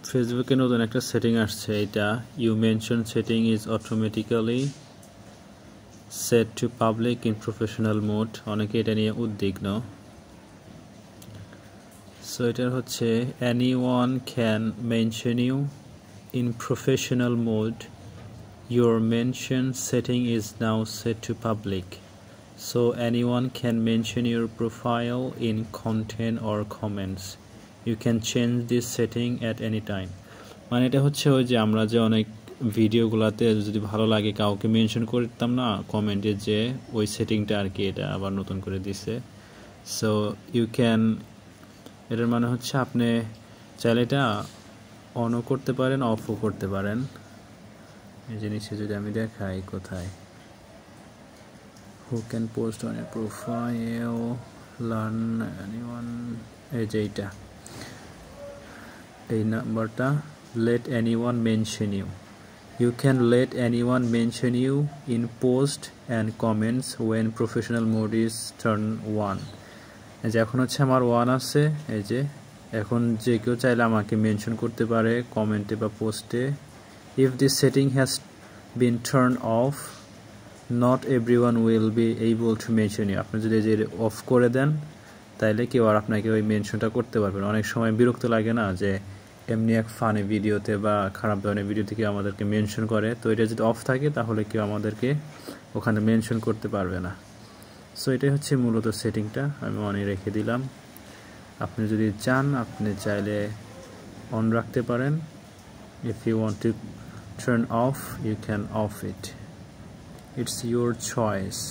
ফেসবুকে নতুন একটা সেটিং আসছে, এটা you mention setting is automatically set to public in professional mode. অনেকে এটা নিয়ে উদ্বিগ্ন। সো এটা হচ্ছে anyone can mention you in professional mode, your mention setting is now set to public, so anyone can mention your profile in content or comments. You can change this setting at any time. মানে এটা হচ্ছে ওই যে আমরা যে অনেক ভিডিওগুলোতে যদি ভালো লাগে কাউকে মেনশন করতাম না কমেন্টে, যে ওই সেটিংটা আর কি এটা আবার নতুন করে দিছে। সো ইউ ক্যান, এটার মানে হচ্ছে আপনি চাইলে এটা অনও করতে পারেন, অফও করতে পারেন। এই জিনিসটা যদি আমি দেখাই কোথায়, who can post on your profile, learn anyone, এই যে এইটা, এই নাম্বারটা, let anyone mention you. You can let anyone mention you in post and comments when professional mode is turn 1. এই যে এখন হচ্ছে আমার 1 আছে, এই যে এখন যে কেউ চাইলে আমাকে মেনশন করতে পারে কমেন্টে বা পোস্টে। If this setting has been turned off, not everyone will be able to mention you. আপনি যদি যে অফ করে দেন তাইলে কেউ আর আপনাকে ওই মেনশনটা করতে পারবে না। অনেক সময় বিরক্ত লাগে না যে এমনি এক ফানি ভিডিওতে বা খারাপ ধরনের ভিডিওতে কেউ আমাদেরকে মেনশন করে, তো এটা যদি অফ থাকে তাহলে কেউ আমাদেরকে ওখানে মেনশন করতে পারবে না। সো এটাই হচ্ছে মূলত সেটিংটা, আমি অনে রেখে দিলাম। আপনি যদি চান আপনি চাইলে অন রাখতে পারেন। If you want to turn off, you can off it. It's your choice.